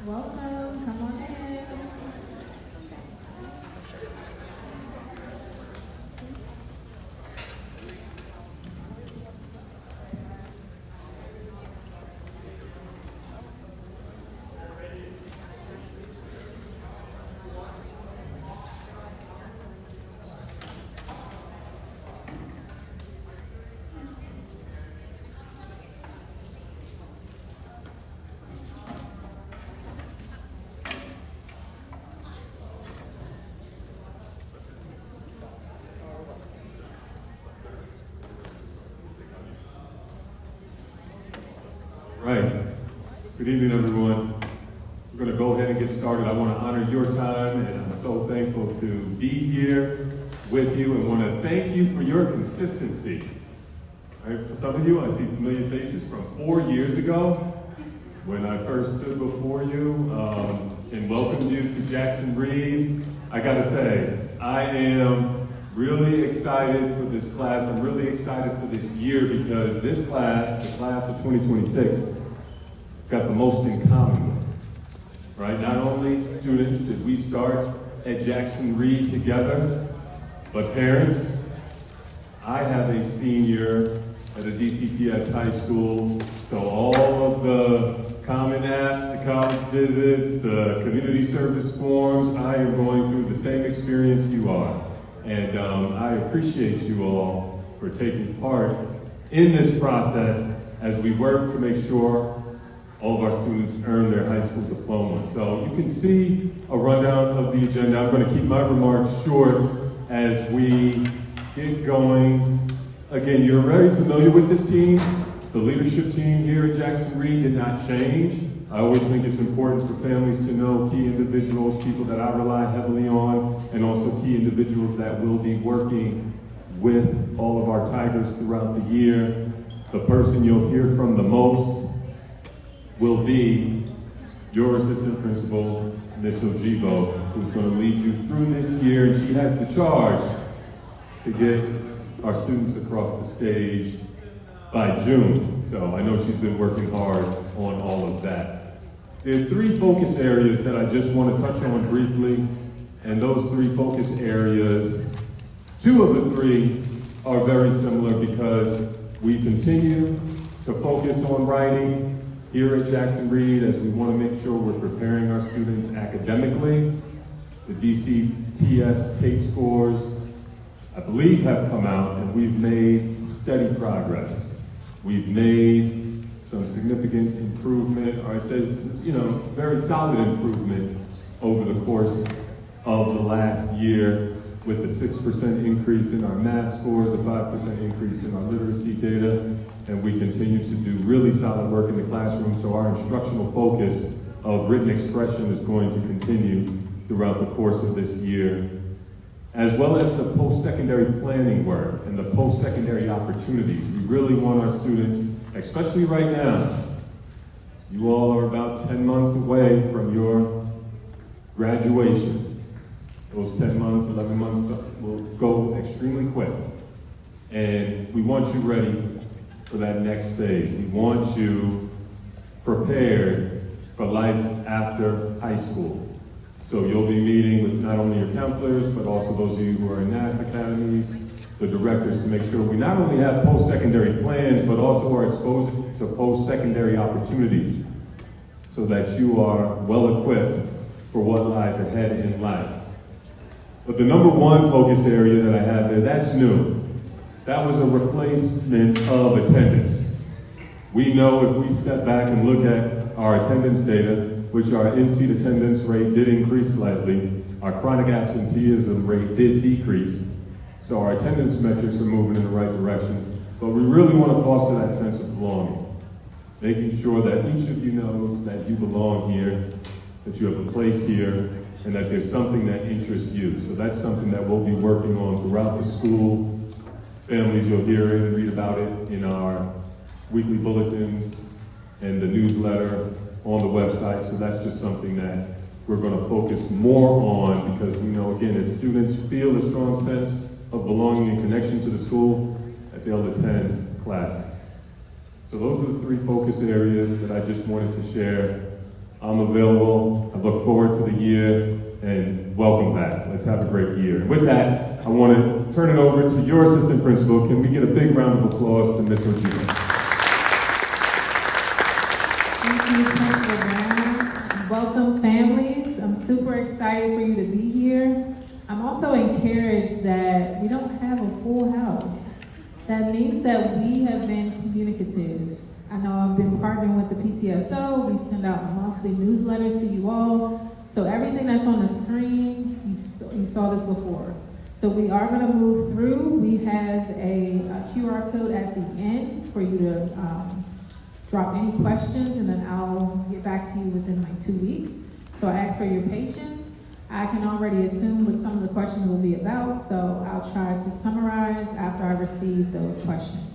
Welcome, come on in. Right. Good evening, everyone. We're going to go ahead and get started. I want to honor your time, and I'm so thankful to be here with you and want to thank you for your consistency. Right? For some of you, I see familiar faces from 4 years ago when I first stood before you and welcomed you to Jackson Reed. I got to say, I am really excited for this class. I'm really excited for this year because this class, the class of 2026, got the most in common with, right? Not only students did we start at Jackson Reed together, but parents. I have a senior at a DCPS high school, so all of the Common Apps, the college visits, the community service forms, I am going through the same experience you are. And I appreciate you all for taking part in this process as we work to make sure all of our students earn their high school diploma. So you can see a rundown of the agenda. I'm going to keep my remarks short as we get going. Again, you're very familiar with this team. The leadership team here at Jackson Reed did not change. I always think it's important for families to know key individuals, people that I rely heavily on, and also key individuals that will be working with all of our Tigers throughout the year. The person you'll hear from the most will be your assistant principal, Ms. Ojibo, who's going to lead you through this year, and she has the charge to get our students across the stage by June. So I know she's been working hard on all of that. There are 3 focus areas that I just want to touch on briefly, and those 3 focus areas, 2 of the 3 are very similar because we continue to focus on writing here at Jackson Reed as we want to make sure we're preparing our students academically. The DCPS tape scores, I believe, have come out, and we've made steady progress. We've made some significant improvement, or it says, very solid improvement over the course of the last year, with the 6% increase in our math scores, a 5% increase in our literacy data, and we continue to do really solid work in the classroom, so our instructional focus of written expression is going to continue throughout the course of this year, as well as the post-secondary planning work and the post-secondary opportunities. We really want our students, especially right now, you all are about 10 months away from your graduation. Those 10 months, 11 months will go extremely quick. And we want you ready for that next phase. We want you prepared for life after high school. So you'll be meeting with not only your counselors, but also those of you who are in NAF academies, the directors, to make sure we not only have post-secondary plans, but also are exposed to post-secondary opportunities so that you are well equipped for what lies ahead in life. But the number 1 focus area that I have there, that's new. That was a replacement of attendance. We know if we step back and look at our attendance data, which our in-seat attendance rate did increase slightly, our chronic absenteeism rate did decrease. So our attendance metrics are moving in the right direction. But we really want to foster that sense of belonging, making sure that each of you knows that you belong here, that you have a place here, and that there's something that interests you. So that's something that we'll be working on throughout the school. Families, you'll hear and read about it in our weekly bulletins and the newsletter on the website. So that's just something that we're going to focus more on because we know, again, if students feel a strong sense of belonging and connection to the school, that they'll attend classes. So those are the 3 focus areas that I just wanted to share I'm available. I look forward to the year, and welcome back. Let's have a great year. With that, I want to turn it over to your assistant principal. Can we get a big round of applause to Ms. Ojima? Thank you, Principal Brown. Welcome, families. I'm super excited for you to be here. I'm also encouraged that we don't have a full house. That means that we have been communicative. I know I've been partnering with the PTSO. We send out monthly newsletters to you all. So everything that's on the screen, you saw this before. So we are going to move through. We have a QR code at the end for you to drop any questions, and then I'll get back to you within like 2 weeks. So I ask for your patience. I can already assume what some of the questions will be about, so I'll try to summarize after I receive those questions.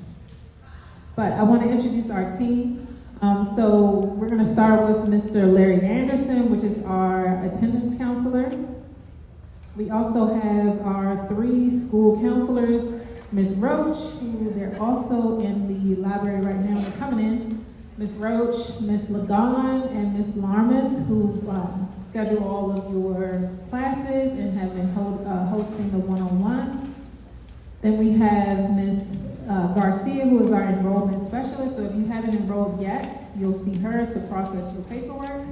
But I want to introduce our team. So we're going to start with Mr. Larry Anderson, which is our attendance counselor. We also have our 3 school counselors, Ms. Roach, who they're also in the library right now, they're coming in. Ms. Roach, Ms. Lagon, and Ms. Larman, who schedule all of your classes and have been hosting the one-on-ones. Then we have Ms. Garcia, who is our enrollment specialist. So if you haven't enrolled yet, you'll see her to process your paperwork.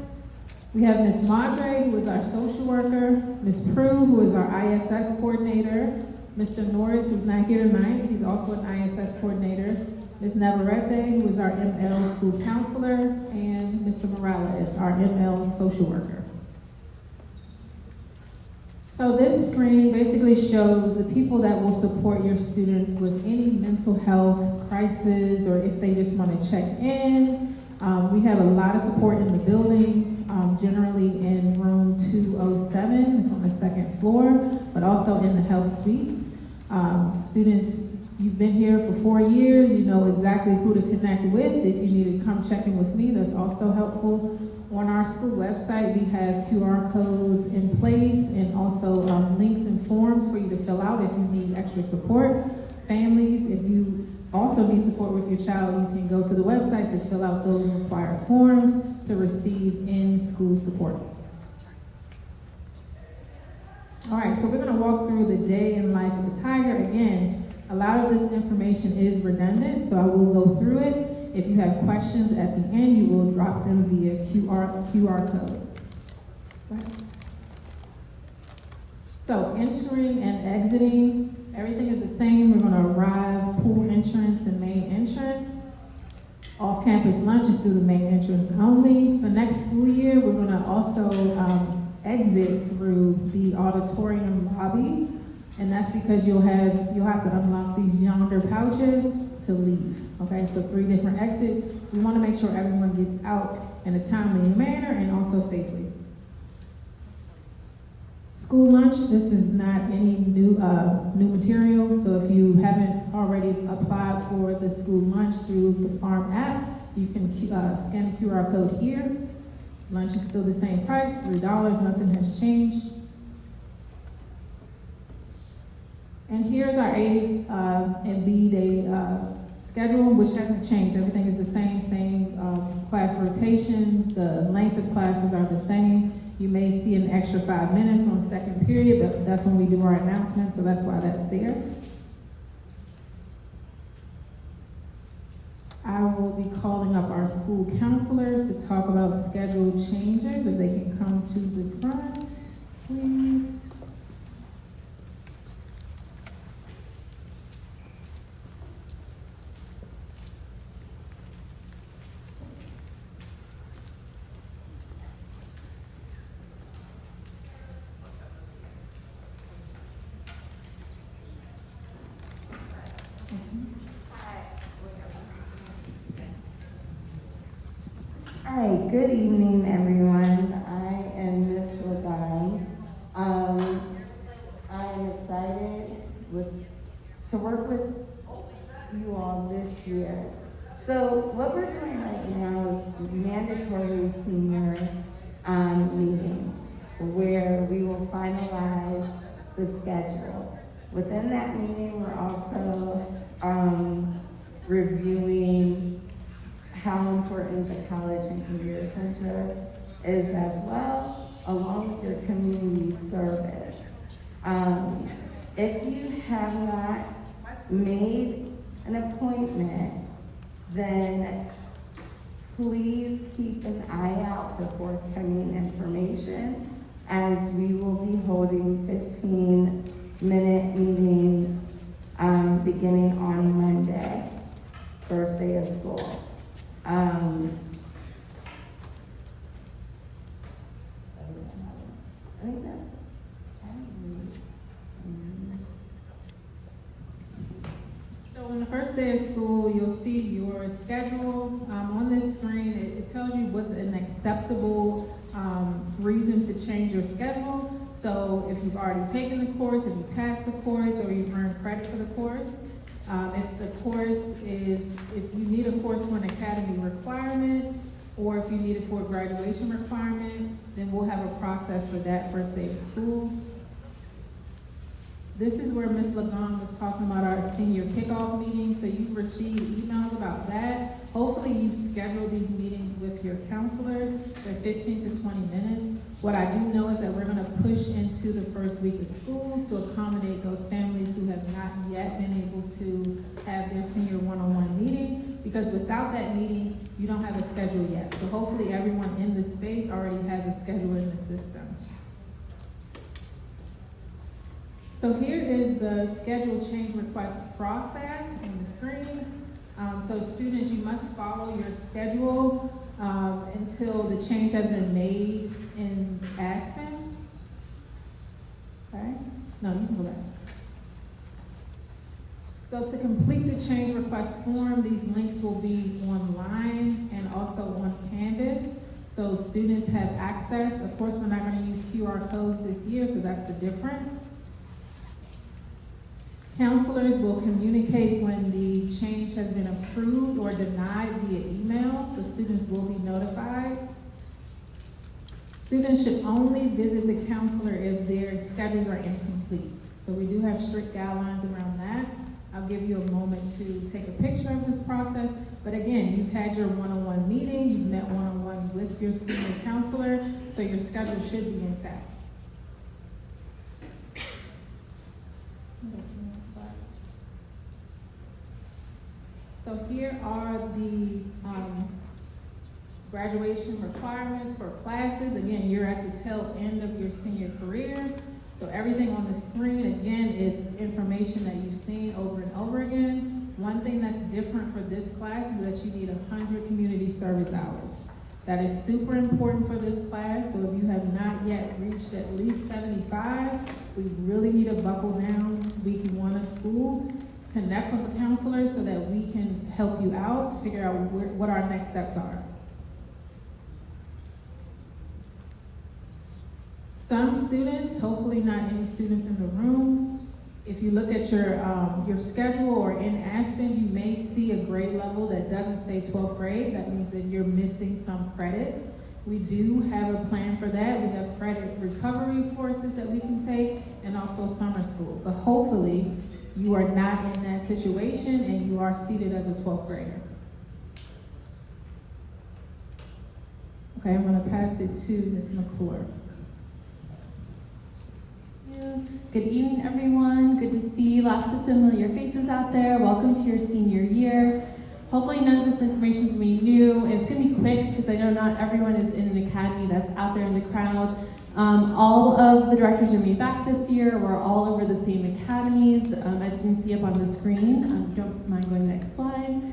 We have Ms. Madre, who is our social worker. Ms. Prue, who is our ISS coordinator. Mr. Norris, who's not here tonight, he's also an ISS coordinator. Ms. Navarrete, who is our ML school counselor, and Mr. Morales, our ML social worker. So this screen basically shows the people that will support your students with any mental health crisis, or if they just want to check in. We have a lot of support in the building, generally in room 207, it's on the 2nd floor, but also in the health suites. Students, you've been here for 4 years, you know exactly who to connect with. If you need to come check in with me, that's also helpful. On our school website, we have QR codes in place and also links and forms for you to fill out if you need extra support. Families, if you also need support with your child, you can go to the website to fill out those required forms to receive in-school support. All right, so we're going to walk through the day in life of a tiger. Again, a lot of this information is redundant, so I will go through it. If you have questions at the end, you will drop them via QR code. Right. So entering and exiting, everything is the same. We're going to arrive, pool entrance and main entrance. Off-campus lunch is through the main entrance only. The next school year, we're going to also exit through the auditorium lobby, and that's because you'll have to unlock these yonder pouches to leave. Okay, so 3 different exits. We want to make sure everyone gets out in a timely manner and also safely. School lunch, this is not any new material, so if you haven't already applied for the school lunch through the Farm app, you can scan the QR code here. Lunch is still the same price, $3, nothing has changed. And here's our A and B day schedule, which hasn't changed. Everything is the same class rotations. The length of classes are the same. You may see an extra 5 minutes on second period, but that's when we do our announcements, so that's why that's there. I will be calling up our school counselors to talk about schedule changes. If they can come to the front, please. All right, good evening, everyone. I am Miss Lagon. I am excited to work with you all this year. So what we're doing right now is mandatory senior meetings, where we will finalize the schedule. Within that meeting, we're also reviewing how important the College and Career Center is as well, along with your community service. If you have not made an appointment, then please keep an eye out for forthcoming information, as we will be holding 15-minute meetings beginning on Monday, first day of school. I think that's So on the first day of school, you'll see your schedule. On this screen, it tells you what's an acceptable reason to change your schedule. So if you've already taken the course, if you passed the course, or you've earned credit for the course. If you need a course for an academy requirement, or if you need it for a graduation requirement, then we'll have a process for that first day of school. This is where Ms. Lagon was talking about our senior kickoff meeting, so you've received emails about that. Hopefully you've scheduled these meetings with your counselors. They're 15 to 20 minutes. What I do know is that we're gonna push into the first week of school to accommodate those families who have not yet been able to have their senior one-on-one meeting, because without that meeting, you don't have a schedule yet. So hopefully everyone in this space already has a schedule in the system. So here is the schedule change request process on the screen. So students, you must follow your schedule until the change has been made in Aspen. Okay? No, you can go back. So to complete the change request form, these links will be online and also on Canvas. So students have access. Of course, we're not going to use QR codes this year, so that's the difference. Counselors will communicate when the change has been approved or denied via email, so students will be notified. Students should only visit the counselor if their schedules are incomplete. So we do have strict guidelines around that. I'll give you a moment to take a picture of this process. But again, you've had your one-on-one meeting, you've met one-on-one with your senior counselor, so your schedule should be intact. So here are the graduation requirements for classes. Again, you're at the tail end of your senior career. So everything on the screen, again, is information that you've seen over and over again. One thing that's different for this class is that you need 100 community service hours. That is super important for this class. So if you have not yet reached at least 75, we really need to buckle down week 1 of school. Connect with the counselor so that we can help you out to figure out what our next steps are. Some students, hopefully not any students in the room, if you look at your schedule or in Aspen, you may see a grade level that doesn't say 12th grade. That means that you're missing some credits. We do have a plan for that. We have credit recovery courses that we can take and also summer school. But hopefully, you are not in that situation and you are seated as a 12th grader. Okay, I'm going to pass it to Ms. McClure. Good evening, everyone. Good to see lots of familiar faces out there. Welcome to your senior year. Hopefully none of this information is going to be new. It's going to be quick because I know not everyone is in an academy that's out there in the crowd. All of the directors are going to be back this year. We're all over the same academies, as you can see up on the screen. Don't mind going next slide.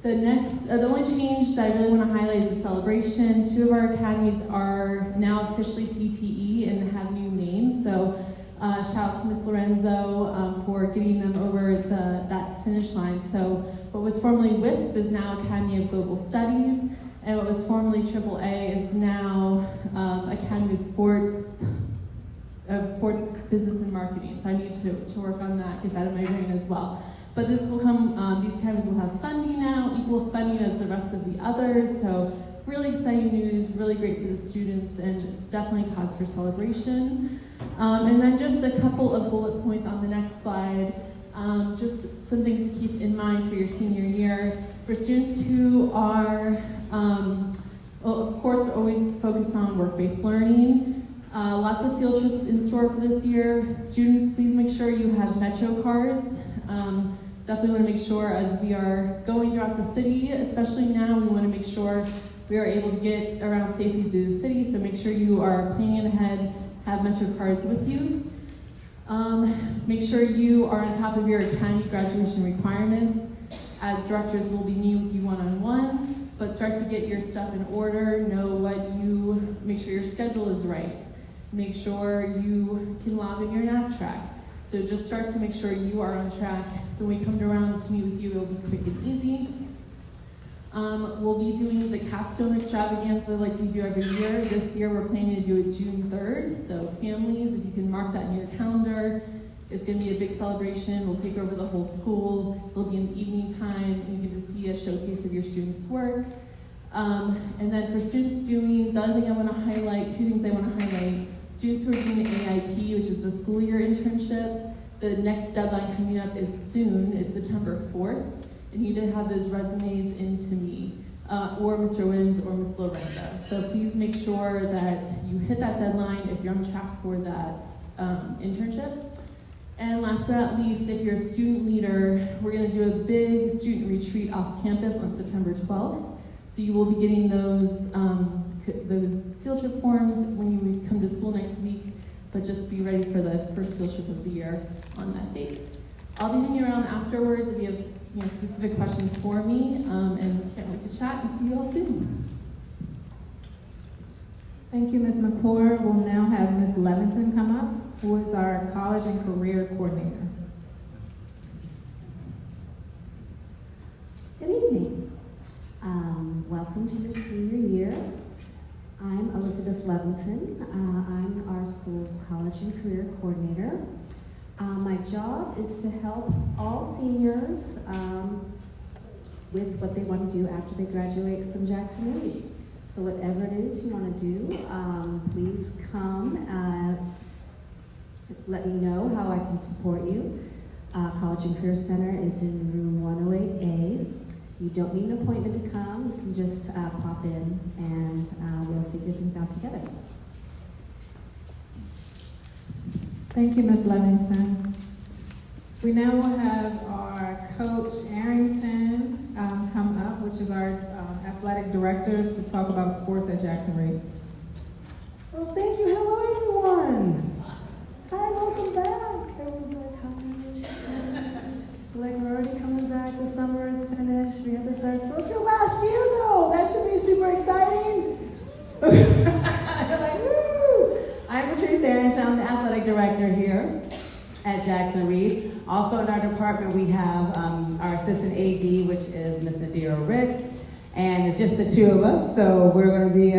The only change that I really want to highlight is the celebration. 2 of our academies are now officially CTE and have new names. So shout out to Ms. Lorenzo for getting them over that finish line. So what was formerly WISP is now Academy of Global Studies. And what was formerly AAA is now Academy of Sports Business and Marketing. So I need to work on that, get that in my brain as well. But this will come, these academies will have funding now, equal funding as the rest of the others. So really exciting news, really great for the students, and definitely cause for celebration. And then just a couple of bullet points on the next slide. Just some things to keep in mind for your senior year. For students who are Well, of course, always focus on work-based learning. Lots of field trips in store for this year. Students, please make sure you have Metro cards. Definitely want to make sure as we are going throughout the city, especially now, we want to make sure we are able to get around safely through the city, so make sure you are planning ahead, have Metro cards with you. Make sure you are on top of your academy graduation requirements. As directors, we'll be meeting with you one-on-one, but start to get your stuff in order, make sure your schedule is right. Make sure you can log in your NAPTRAC. So just start to make sure you are on track. So when we come around to meet with you, it'll be quick and easy. We'll be doing the capstone extravaganza like we do every year. This year we're planning to do it June 3rd. So families, if you can mark that in your calendar, it's going to be a big celebration. We'll take over the whole school. It'll be in the evening time, and you get to see a showcase of your students' work. And then for students doing, the other thing I want to highlight, two things I want to highlight. Students who are doing the AIP, which is the school year internship, the next deadline coming up is soon. It's September 4th. And you need to have those resumes into me, or Mr. Williams or Ms. Lorenzo. So please make sure that you hit that deadline if you're on track for that internship. And last but not least, if you're a student leader, we're going to do a big student retreat off campus on September 12th. So you will be getting those field trip forms when you come to school next week, but just be ready for the first field trip of the year on that date. I'll be hanging around afterwards if you have specific questions for me, and can't wait to chat and see you all soon. Thank you, Ms. McClure. We'll now have Ms. Levinson come up, who is our college and career coordinator. Good evening. Welcome to your senior year. I'm Elizabeth Levinson. I'm our school's college and career coordinator. My job is to help all seniors with what they want to do after they graduate from Jackson Reed. So whatever it is you want to do, please come. Let me know how I can support you. College and Career Center is in room 108A. You don't need an appointment to come. You can just pop in and we'll figure things out together. Thank you, Ms. Levinson. We now will have our coach Arrington come up, which is our athletic director, to talk about sports at Jackson Reed. Well, thank you. Hello, everyone. Hi, welcome back. Everyone's like, hi. Like, we're already coming back. The summer is finished. We have to start school. It's your last year, though. That should be super exciting. Like, woo! I'm Patrice Arrington. I'm the athletic director here at Jackson Reed. Also in our department, we have our assistant AD, which is Ms. Nadira Ritz. And it's just the two of us, so we're going to be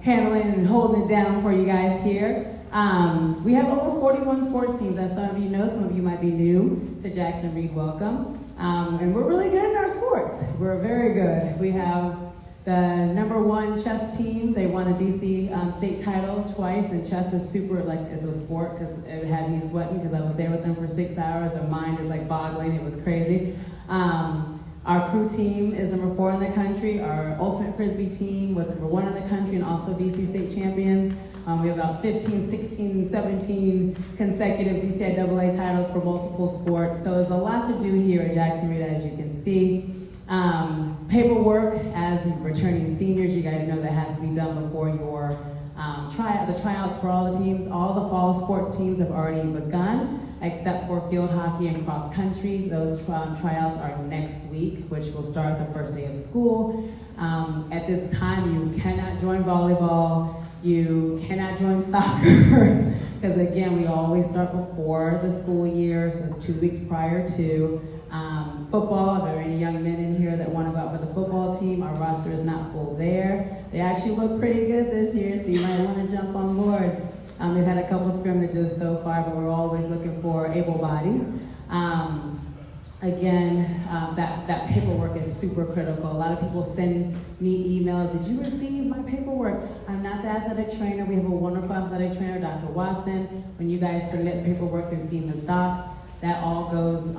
handling and holding it down for you guys here. We have over 41 sports teams, as some of you know. Some of you might be new to Jackson Reed. Welcome. And we're really good in our sports. We're very good. We have the #1 chess team. They won the DC state title twice, and chess is super, is a sport, because it had me sweating because I was there with them for 6 hours. Their mind is boggling. It was crazy. Our crew team is #4 in the country. Our ultimate frisbee team was #1 in the country and also DC state champions. We have about 15, 16, 17 consecutive DCIAA titles for multiple sports. So there's a lot to do here at Jackson Reed, as you can see. Paperwork, as returning seniors, you guys know that has to be done before your the tryouts for all the teams. All the fall sports teams have already begun, except for field hockey and cross country. Those tryouts are next week, which will start the first day of school. At this time, you cannot join volleyball. You cannot join soccer, because again, we always start before the school year, so it's 2 weeks prior to. Football, if there are any young men in here that want to go out for the football team, our roster is not full there. They actually look pretty good this year, so you might want to jump on board. They've had a couple scrimmages so far, but we're always looking for able bodies. That paperwork is super critical. A lot of people send me emails, did you receive my paperwork? I'm not the athletic trainer. We have a wonderful athletic trainer, Dr. Watson. When you guys submit paperwork through Siemens Docs, That all goes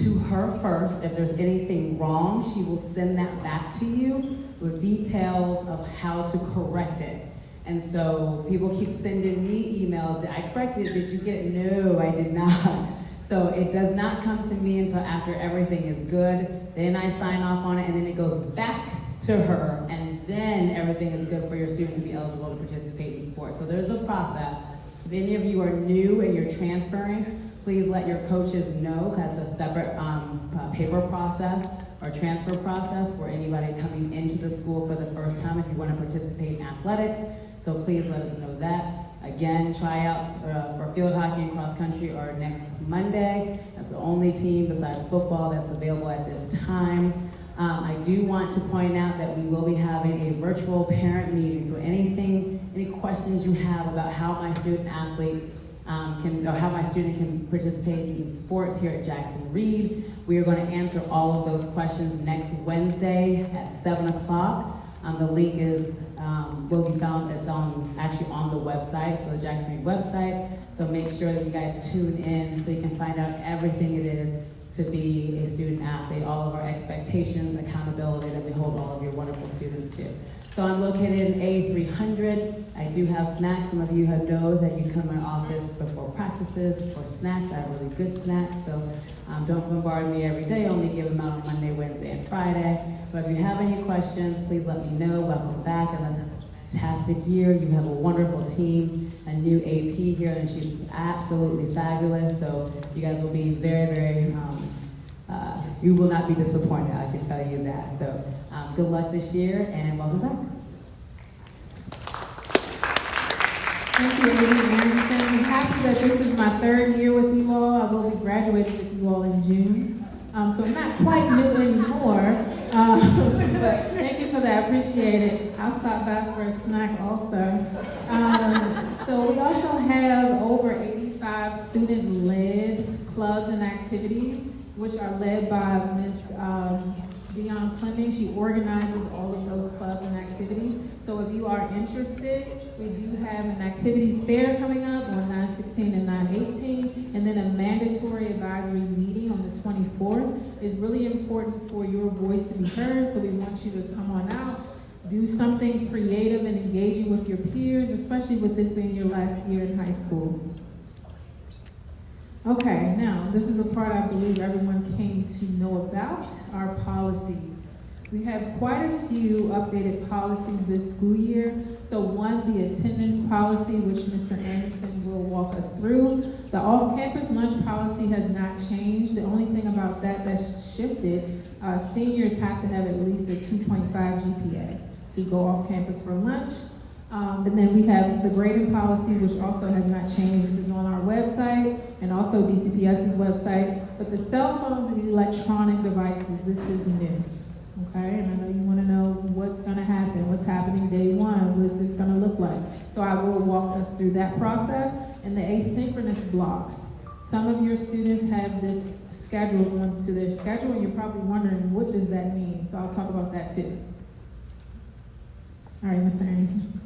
to her first. If there's anything wrong, she will send that back to you with details of how to correct it. And so people keep sending me emails, did I correct it? Did you get it? No, I did not. So it does not come to me until after everything is good. Then I sign off on it, and then it goes back to her, and then everything is good for your student to be eligible to participate in sports. So there's a process. If any of you are new and you're transferring, please let your coaches know. That's a separate paper process or transfer process for anybody coming into the school for the first time if you want to participate in athletics. So please let us know that. Again, tryouts for field hockey and cross country are next Monday. That's the only team besides football that's available at this time. I do want to point out that we will be having a virtual parent meeting. So any questions you have about how my student athlete or how my student can participate in sports here at Jackson Reed, we are going to answer all of those questions next Wednesday at 7 o'clock. The link will be found actually on the website, so the Jackson Reed website. So make sure that you guys tune in so you can find out everything it is to be a student athlete, all of our expectations, accountability that we hold all of your wonderful students to. So I'm located in A300. I do have snacks. Some of you know that you come to my office before practices for snacks. I have really good snacks, so don't bombard me every day. Only give them out on Monday, Wednesday, and Friday. But if you have any questions, please let me know. Welcome back, and let's have a fantastic year. You have a wonderful team, a new AP here, and she's absolutely fabulous. So you guys will be very, very, you will not be disappointed, I can tell you that. So good luck this year, and welcome back. Thank you, Amy Anderson. I'm happy that this is my third year with you all. I will be graduating with you all in June. So I'm not quite new anymore, but thank you for that. I appreciate it. I'll stop by for a snack also. So we also have over 85 student-led clubs and activities, which are led by Ms. Dion Fleming. She organizes all of those clubs and activities. So if you are interested, we do have an activities fair coming up on 9/16 and 9/18, and then a mandatory advisory meeting on the 24th. It's really important for your voice to be heard, so we want you to come on out, do something creative and engaging with your peers, especially with this being your last year in high school. Okay, now, this is the part I believe everyone came to know about, our policies. We have quite a few updated policies this school year. So one, the attendance policy, which Mr. Anderson will walk us through. The off-campus lunch policy has not changed. The only thing about that that's shifted, seniors have to have at least a 2.5 GPA to go off campus for lunch. And then we have the grading policy, which also has not changed. This is on our website and also DCPS's website. But the cell phones and electronic devices, this is new. Okay, and I know you want to know what's going to happen, what's happening day one, what is this going to look like. So I will walk us through that process. And the asynchronous block. Some of your students have this scheduled onto their schedule, and you're probably wondering, what does that mean? So I'll talk about that too. All right, Mr. Anderson.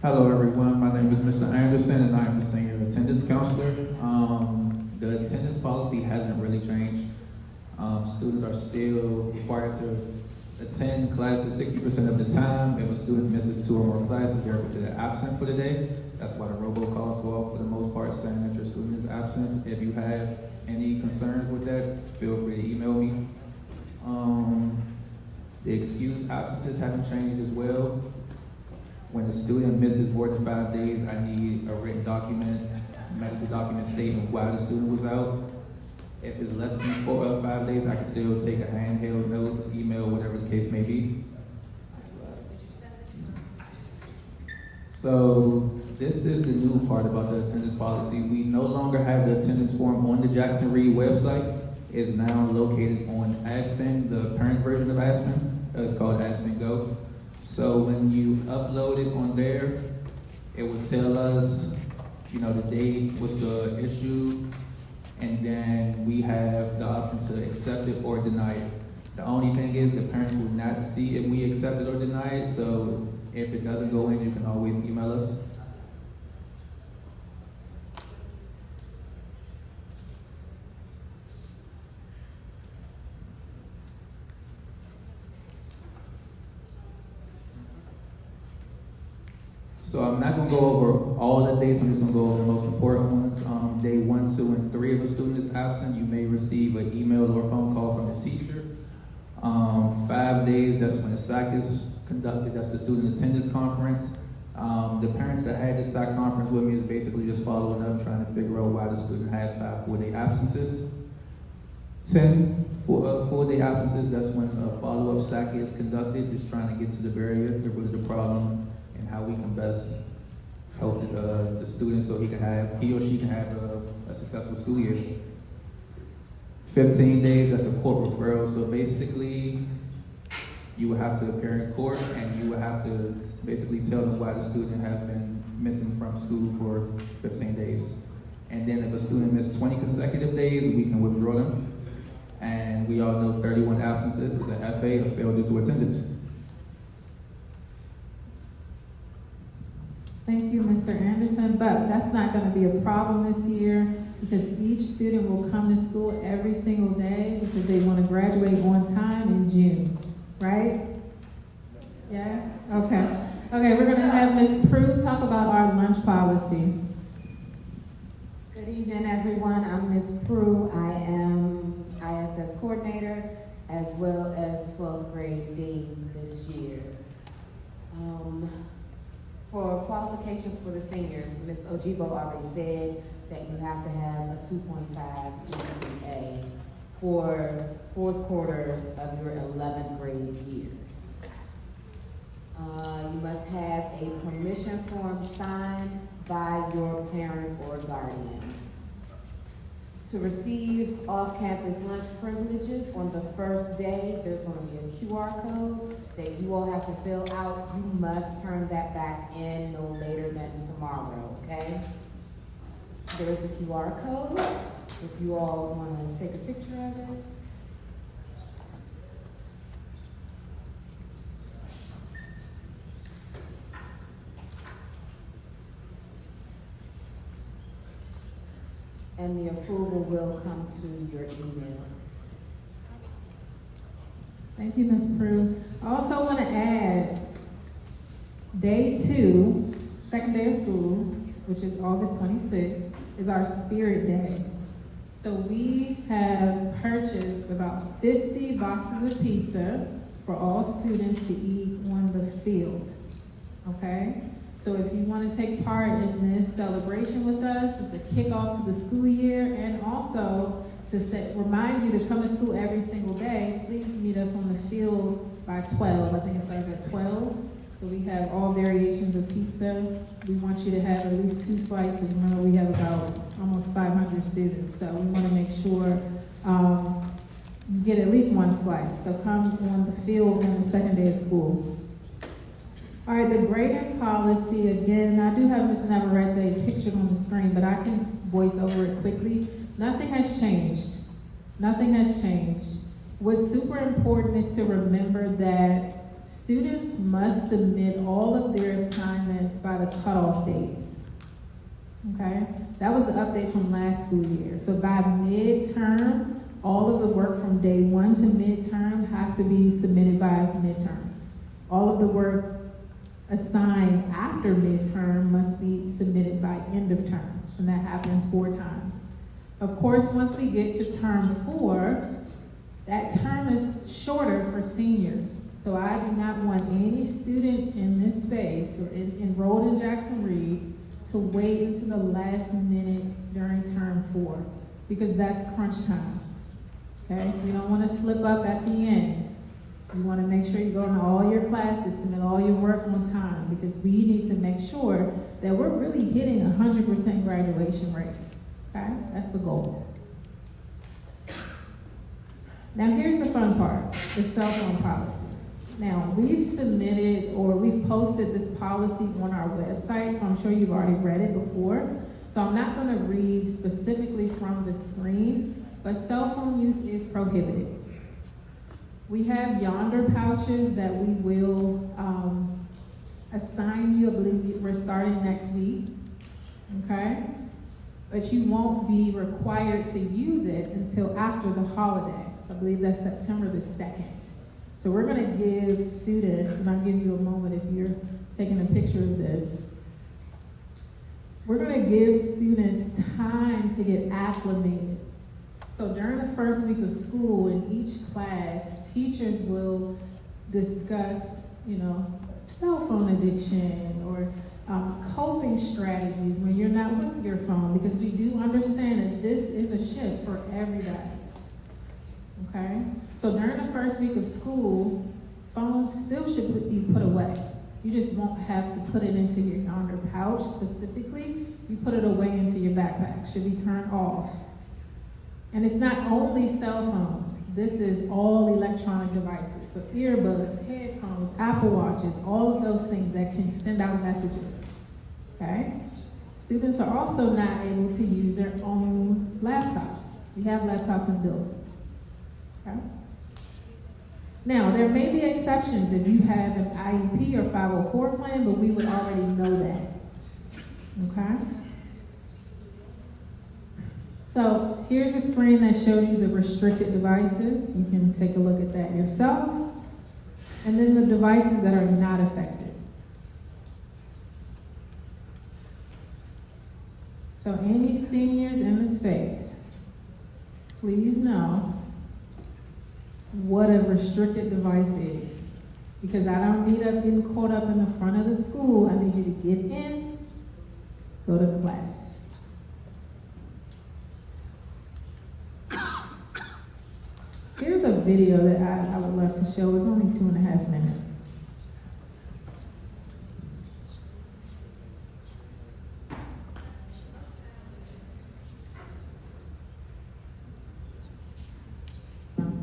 Hello everyone, my name is Mr. Anderson and I am the senior attendance counselor. The attendance policy hasn't really changed. Students are still required to attend classes 60% of the time. If a student misses 2 or more classes, they're considered absent for the day. That's why the robocalls go off for the most part, saying that your student is absent. If you have any concerns with that, feel free to email me. The excused absences haven't changed as well. When a student misses more than 5 days, I need a written document, medical document stating why the student was out. If it's less than 4 or 5 days, I can still take a handheld note, email, whatever the case may be. So this is the new part about the attendance policy. We no longer have the attendance form on the Jackson Reed website. It's now located on Aspen, the parent version of Aspen. It's called Aspen Go. So when you upload it on there, it will tell us, the date, what's the issue, and then we have the option to accept it or deny it. The only thing is the parents will not see if we accept it or deny it, so if it doesn't go in, you can always email us. So I'm not gonna go over all the dates, I'm just gonna go over the most important ones. Day 1, 2, and 3 if a student is absent, you may receive an email or phone call from the teacher. 5 days, that's when the SAC is conducted, that's the student attendance conference. The parents that had the SAC conference with me is basically just following up, trying to figure out why the student has 5 full-day absences. 10 full-day absences, that's when a follow-up SAC is conducted, just trying to get to the barrier, the root of the problem, and how we can best help the student so he or she can have a successful school year. 15 days, that's a court referral. So basically, you would have to appear in court and you would have to basically tell them why the student has been missing from school for 15 days. And then if a student missed 20 consecutive days, we can withdraw them. And we all know 31 absences is an FA, a failed due to attendance. Thank you, Mr. Anderson, but that's not gonna be a problem this year because each student will come to school every single day because they wanna graduate on time in June, right? Yes? Okay. Okay, we're gonna have Ms. Prue talk about our lunch policy. Good evening, everyone. I'm Ms. Prue. I am ISS coordinator as well as 12th grade dean this year. For qualifications for the seniors, Ms. Ojibo already said that you have to have a 2.5 GPA for 4th quarter of your 11th grade year. You must have a permission form signed by your parent or guardian. To receive off-campus lunch privileges on the first day, there's going to be a QR code that you all have to fill out. You must turn that back in no later than tomorrow, okay? There's the QR code, if you all want to take a picture of it. And the approval will come to your email. Thank you, Ms. Prue. I also want to add, day 2, second day of school, which is August 26th, is our Spirit Day. So we have purchased about 50 boxes of pizza for all students to eat on the field, okay? So if you want to take part in this celebration with us, it's a kickoff to the school year, and also to remind you to come to school every single day. Please meet us on the field by 12. I think it starts at 12. So we have all variations of pizza. We want you to have at least 2 slices. Remember, we have about almost 500 students, so we want to make sure you get at least 1 slice. So come on the field on the second day of school. All right, the grading policy, again, I do have Ms. Navarrete pictured on the screen, but I can voice over it quickly. Nothing has changed. Nothing has changed. What's super important is to remember that students must submit all of their assignments by the cutoff dates. Okay? That was the update from last school year. So by midterm, all of the work from day 1 to midterm has to be submitted by midterm. All of the work assigned after midterm must be submitted by end of term, and that happens 4 times. Of course, once we get to term 4, that term is shorter for seniors. So I do not want any student in this space or enrolled in Jackson Reed to wait until the last minute during term 4, because that's crunch time. Okay? You don't want to slip up at the end. You want to make sure you go into all your classes, submit all your work on time, because we need to make sure that we're really hitting 100% graduation rate. Okay? That's the goal. Now here's the fun part, the cell phone policy. Now, we've submitted or we've posted this policy on our website, so I'm sure you've already read it before. So I'm not going to read specifically from the screen, but cell phone use is prohibited. We have yonder pouches that we will assign you. I believe we're starting next week, okay? But you won't be required to use it until after the holiday. So I believe that's September the 2nd. So we're gonna give students, and I'll give you a moment if you're taking a picture of this, we're going to give students time to get acclimated. So during the first week of school, in each class, teachers will discuss, cell phone addiction or coping strategies when you're not with your phone, because we do understand that this is a shift for everybody. Okay? So during the first week of school, phones still should be put away. You just won't have to put it into your yonder pouch specifically. You put it away into your backpack. Should be turned off. And it's not only cell phones. This is all electronic devices. So earbuds, headphones, Apple Watches, all of those things that can send out messages. Okay? Students are also not able to use their own laptops. We have laptops in building. Okay? Now, there may be exceptions if you have an IEP or 504 plan, but we would already know that. Okay? So here's a screen that shows you the restricted devices. You can take a look at that yourself. And then the devices that are not affected. So any seniors in the space, please know what a restricted device is. Because I don't need us getting caught up in the front of the school. I need you to get in, go to class. Here's a video that I would love to show. It's only 2.5 minutes.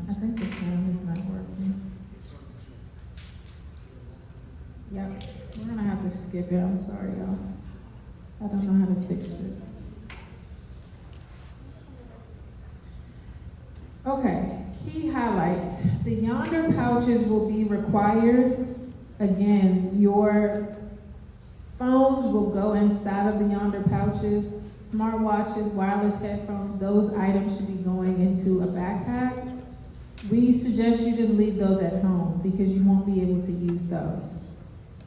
I think the sound is not working. Yep, we're gonna have to skip it. I'm sorry, y'all. I don't know how to fix it. Okay. Key highlights. The yonder pouches will be required. Again, your phones will go inside of the yonder pouches. Smartwatches, wireless headphones, those items should be going into a backpack. We suggest you just leave those at home because you won't be able to use those.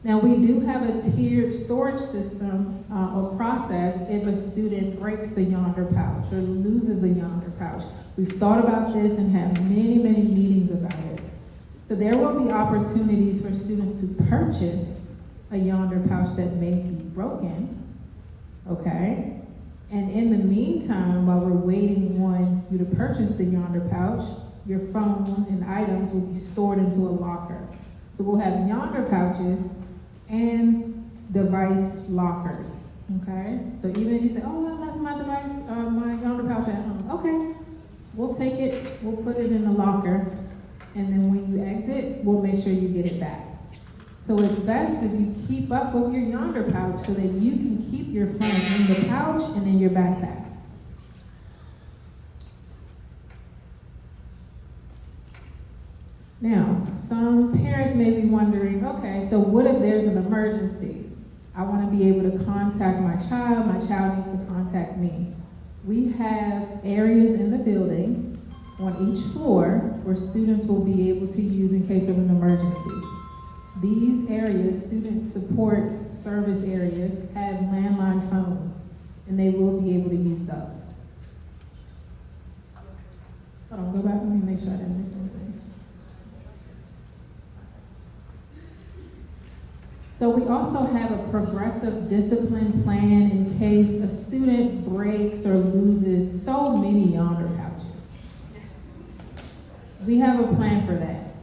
Now, we do have a tiered storage system or process if a student breaks a yonder pouch or loses a yonder pouch. We've thought about this and had many, many meetings about it. So there will be opportunities for students to purchase a yonder pouch that may be broken, okay? And in the meantime, while we're waiting on you to purchase the yonder pouch, your phone and items will be stored into a locker. So we'll have yonder pouches and device lockers, okay? So even if you say, oh, I left my device, my yonder pouch at home, okay. We'll take it, we'll put it in the locker, and then when you exit, we'll make sure you get it back. So it's best if you keep up with your yonder pouch so that you can keep your phone in the pouch and in your backpack. Now, some parents may be wondering, okay, so what if there's an emergency? I want to be able to contact my child needs to contact me. We have areas in the building on each floor where students will be able to use in case of an emergency. These areas, student support service areas, have landline phones, and they will be able to use those. Hold on, go back, let me make sure I didn't miss anything. So we also have a progressive discipline plan in case a student breaks or loses so many yonder pouches. We have a plan for that.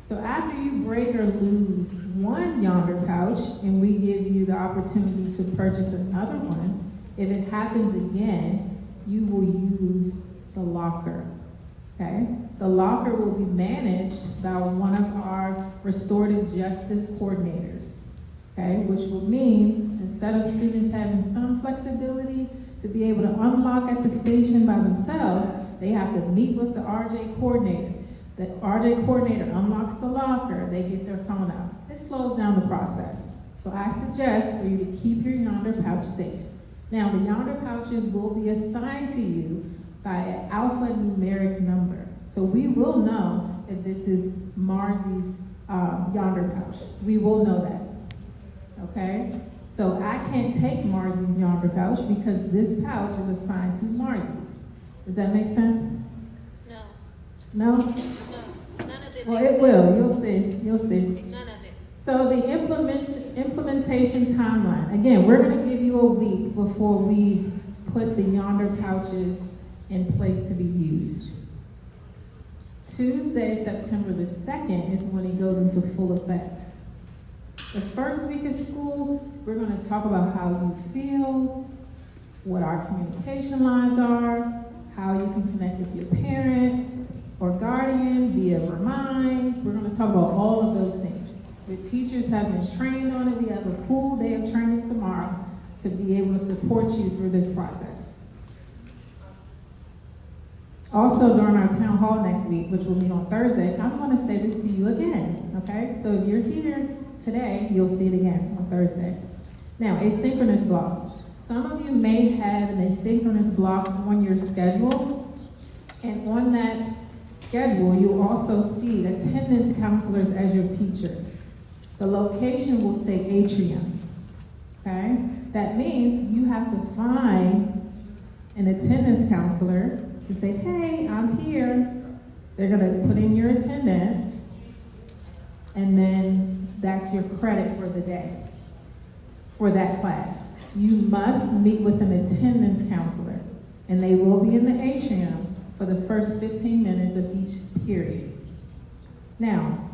So after you break or lose one yonder pouch and we give you the opportunity to purchase another one, if it happens again, you will use the locker, okay? The locker will be managed by one of our restorative justice coordinators. Okay, which will mean instead of students having some flexibility to be able to unlock at the station by themselves, they have to meet with the RJ coordinator. The RJ coordinator unlocks the locker, they get their phone out. It slows down the process. So I suggest for you to keep your yonder pouch safe. Now, the yonder pouches will be assigned to you by an alphanumeric number. So we will know if this is Marzi's yonder pouch. We will know that. Okay? So I can't take Marzi's yonder pouch because this pouch is assigned to Marzi. Does that make sense? No, No? no, none of it. Well, makes it will. sense. You'll see. You'll see. None of it. So the implementation timeline. Again, we're going to give you a week before we put the yonder pouches in place to be used. Tuesday, September the 2nd is when it goes into full effect. The first week of school, we're going to talk about how you feel, what our communication lines are, how you can connect with your parent or guardian via Remind. We're going to talk about all of those things. The teachers have been trained on it. We have a full day of training tomorrow to be able to support you through this process. Also, during our town hall next week, which will be on Thursday, I'm going to say this to you again, okay? So if you're here today, you'll see it again on Thursday. Now, asynchronous block. Some of you may have an asynchronous block on your schedule, and on that schedule, you'll also see attendance counselors as your teacher. The location will say atrium, okay? That means you have to find an attendance counselor to say, hey, I'm here. They're gonna put in your attendance, and then that's your credit for the day, for that class. You must meet with an attendance counselor, and they will be in the atrium for the first 15 minutes of each period. Now,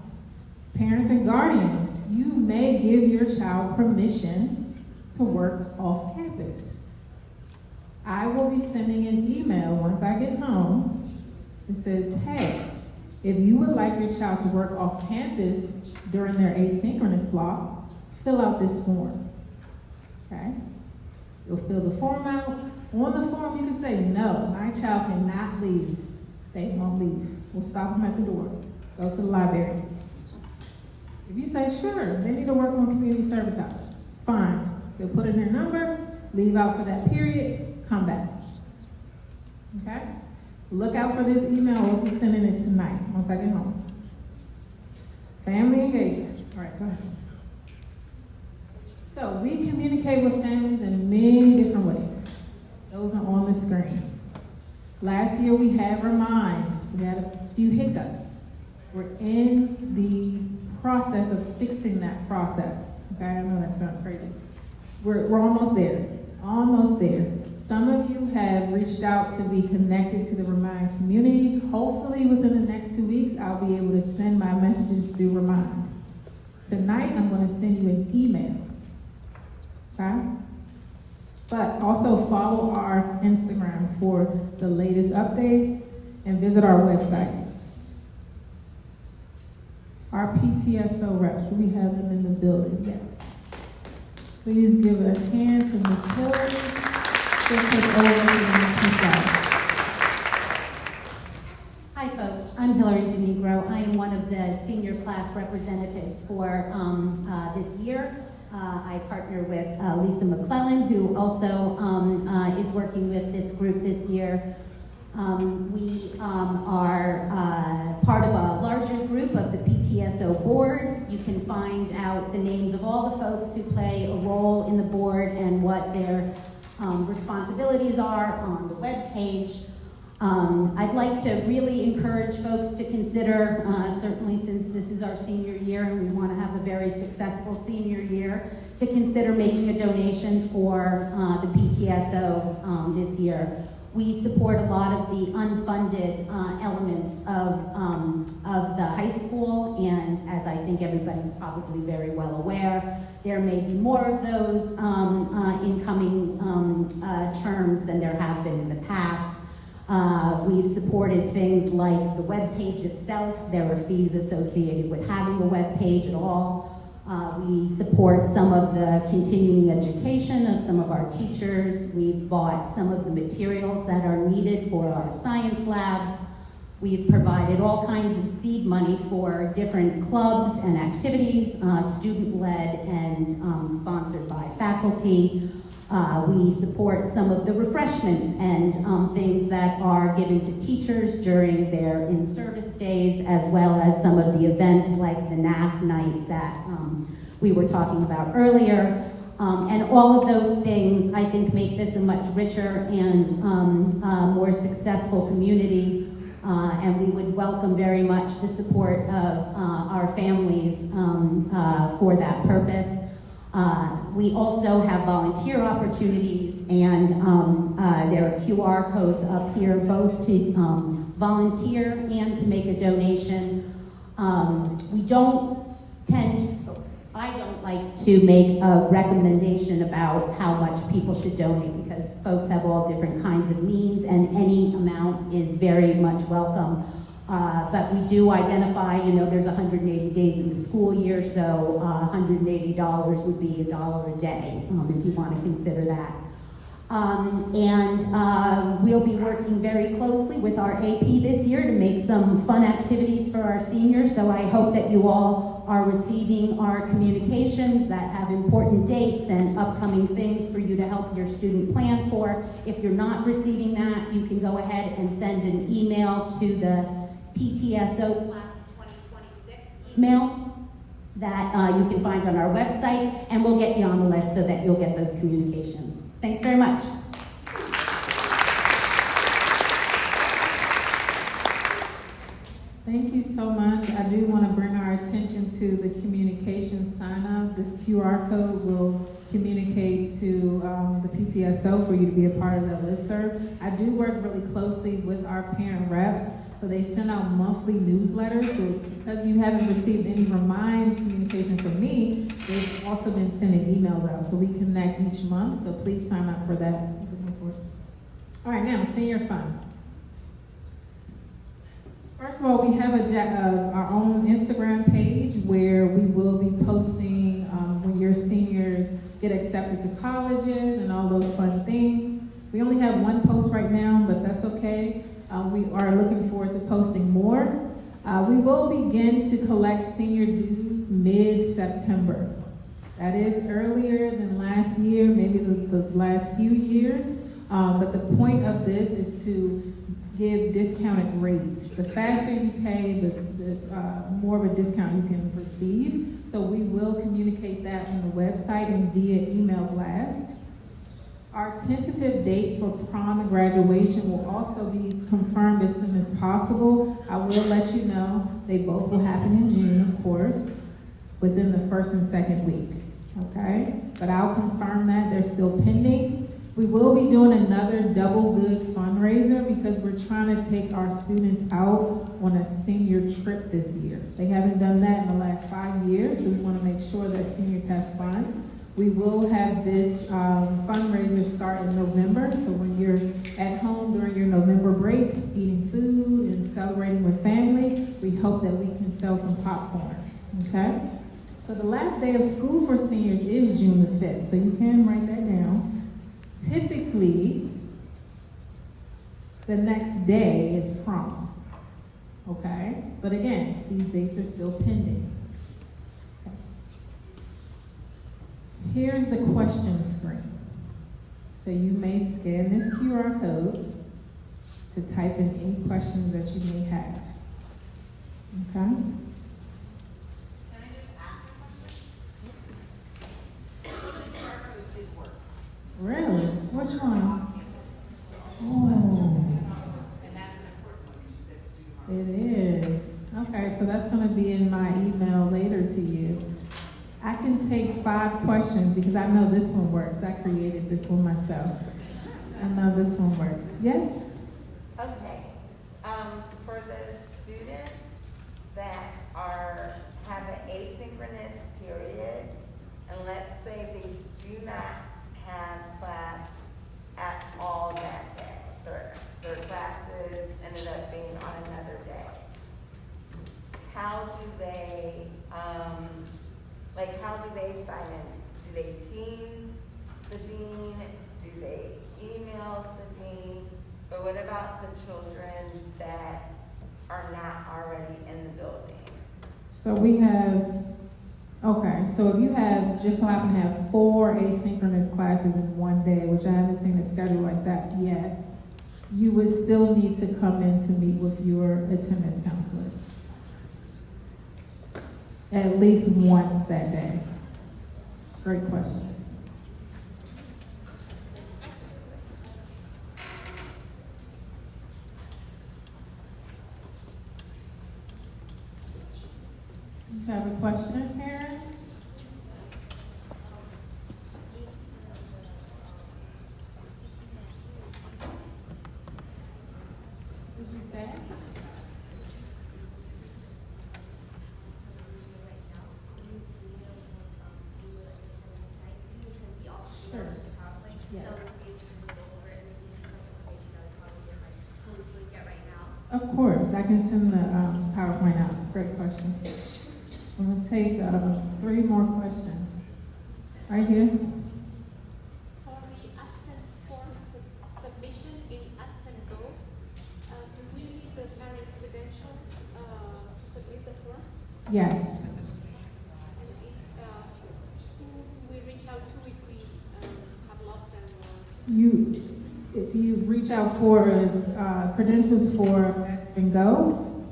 parents and guardians, you may give your child permission to work off campus. I will be sending an email once I get home that says, hey, if you would like your child to work off campus during their asynchronous block, fill out this form, okay? You'll fill the form out. On the form, you can say, no, my child cannot leave. They won't leave. We'll stop them at the door. Go to the library. If you say, sure, they need to work on community service hours, fine. They'll put in their number, leave out for that period, come back. Okay? Look out for this email. We'll be sending it tonight once I get home. Family engagement. All right, go ahead. So we communicate with families in many different ways. Those are on the screen. Last year we had Remind. We had a few hiccups. We're in the process of fixing that process. Okay, I know that sounds crazy. We're almost there. Almost there. Some of you have reached out to be connected to the Remind community. Hopefully within the next 2 weeks, I'll be able to send my messages through Remind. Tonight, I'm going to send you an email. Okay? But also follow our Instagram for the latest updates and visit our website. Our PTSO reps, we have them in the building, yes. Please give a hand to Ms. Hillary. She'll take over to the next slide. Hi folks, I'm Hillary DeNigro. I am one of the senior class representatives for this year. I partner with Lisa McClellan, who also is working with this group this year. We are part of a larger group of the PTSO board. You can find out the names of all the folks who play a role in the board and what their responsibilities are on the web page. I'd like to really encourage folks to consider, certainly since this is our senior year and we want to have a very successful senior year, to consider making a donation for the PTSO this year. We support a lot of the unfunded elements of the high school, and as I think everybody's probably very well aware, there may be more of those incoming terms than there have been in the past. We've supported things like the web page itself. There are fees associated with having a web page at all. We support some of the continuing education of some of our teachers. We've bought some of the materials that are needed for our science labs. We've provided all kinds of seed money for different clubs and activities, student-led and sponsored by faculty. We support some of the refreshments and things that are given to teachers during their in-service days, as well as some of the events like the NAF night that we were talking about earlier. And all of those things, I think, make this a much richer and more successful community. And we would welcome very much the support of our families for that purpose. We also have volunteer opportunities, and there are QR codes up here both to volunteer and to make a donation. I don't like to make a recommendation about how much people should donate because folks have all different kinds of means and any amount is very much welcome. But we do identify, there's 180 days in the school year, so $180 would be $1 a day, if you want to consider that. We'll be working very closely with our AP this year to make some fun activities for our seniors, so I hope that you all are receiving our communications that have important dates and upcoming things for you to help your student plan for. If you're not receiving that, you can go ahead and send an email to the PTSO Class of 2026 email that you can find on our website, and we'll get you on the list so that you'll get those communications. Thanks very much. Thank you so much. I do want to bring our attention to the communication sign-up. This QR code will communicate to the PTSO for you to be a part of the listserv. I do work really closely with our parent reps, so they send out monthly newsletters. So because you haven't received any remind communication from me, they've also been sending emails out. So we connect each month, so please sign up for that. All right, now, senior fun. First of all, we have our own Instagram page where we will be posting when your seniors get accepted to colleges and all those fun things. We only have one post right now, but that's okay. We are looking forward to posting more. We will begin to collect senior dues mid-September. That is earlier than last year, maybe the last few years. But the point of this is to give discounted rates. The faster you pay, the more of a discount you can receive. So we will communicate that on the website and via email blast. Our tentative dates for prom and graduation will also be confirmed as soon as possible. I will let you know they both will happen in June, of course, within the first and second week, okay? But I'll confirm that, they're still pending. We will be doing another Double Good fundraiser because we're trying to take our students out on a senior trip this year. They haven't done that in the last 5 years, so we want to make sure that seniors have fun. We will have this fundraiser start in November, so when you're at home during your November break, eating food and celebrating with family, we hope that we can sell some popcorn, okay? So the last day of school for seniors is June the 5th, so you can write that down. Typically, the next day is prom, okay? But again, these dates are still pending. Okay. Here's the question screen. So you may scan this QR code to type in any questions that you may have, okay? Really? Which one? Oh. It is. Okay, so that's going to be in my email later to you. I can take 5 questions because I know this one works. I created this one myself. I know this one works. Yes? Okay. For the students that have an asynchronous period, and let's say they do not have class at all that day. Their classes ended up being on another day. How do they, how do they sign in? Do they Teams the dean? Do they email the dean? But what about the children that are not already in the building? So we have, okay, so if you have, just so happen to have 4 asynchronous classes in one day, which I haven't seen a schedule like that yet, you would still need to come in to meet with your attendance counselor. At least once that day. Great question. You have a question, Karen? What did you say? Sure. Yes. Of course, I can send the PowerPoint out. Great question. I'm gonna take 3 more questions. Right here. For the absent form submission in Aspen Goes, do we need the parent credentials to submit the form? Yes. And who do we reach out to if we have lost them? If you reach out for credentials for Aspen Go,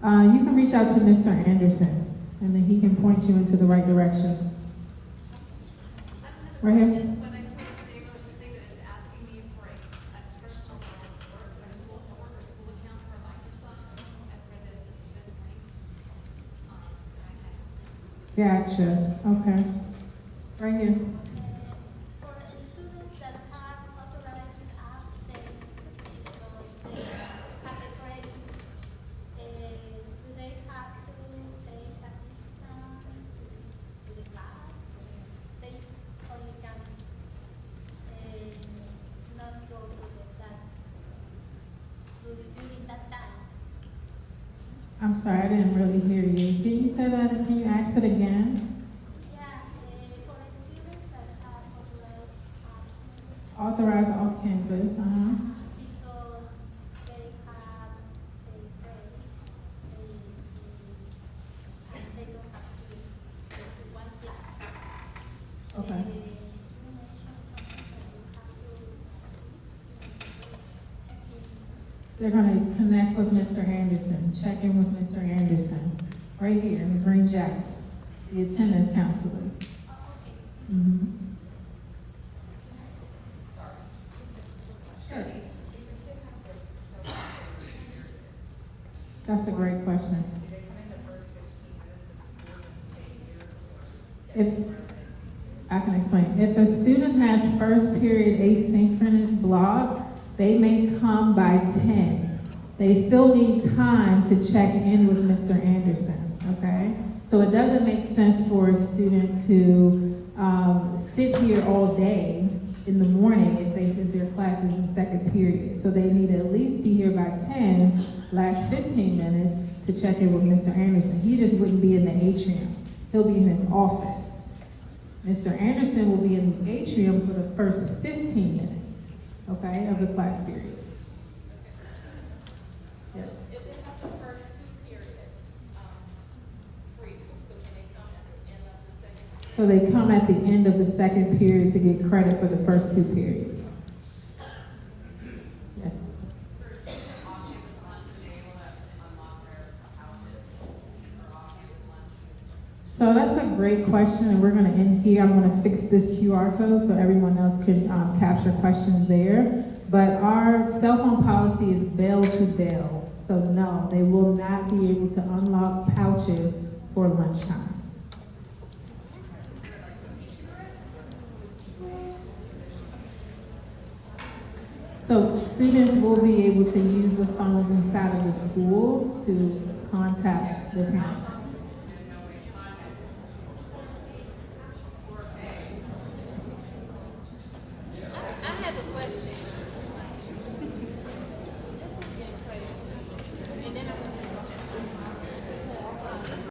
you can reach out to Mr. Anderson, and then he can point you into the right direction. Right here. When I see the same as the thing that it's asking me for a personal work or school account for Microsoft and for this link. Gotcha. Okay. Right here. For the students that have authorized absent because they have the credits, do they have to take assistance to the class? They only can not go to the that during that time. I'm sorry, I didn't really hear you. Can you say that? Can you ask it again? For students that have authorized absent Authorize off campus. because they have the credits, they don't have to go to one class. Okay. You mentioned something that you have to. They're going to connect with Mr. Anderson, check in with Mr. Anderson, right here in the green jacket, the attendance counselor. Mm-hmm. Sure. That's a great question. If I can explain, if a student has first period asynchronous block, they may come by 10. They still need time to check in with Mr. Anderson, okay? So it doesn't make sense for a student to sit here all day in the morning if they did their classes in second period. So they need to at least be here by 10, last 15 minutes to check in with Mr. Anderson. He just wouldn't be in the atrium. He'll be in his office. Mr. Anderson will be in the atrium for the first 15 minutes, okay, of the class period. Yes. If they have the first 2 periods free, so can they come at the end of the second? So they come at the end of the second period to get credit for the first 2 periods. Yes. So that's a great question, and we're going to end here. I'm going to fix this QR code so everyone else can capture questions there. But our cell phone policy is bell to bell. So no, they will not be able to unlock pouches for lunchtime. So students will be able to use the phones inside of the school to contact the parents.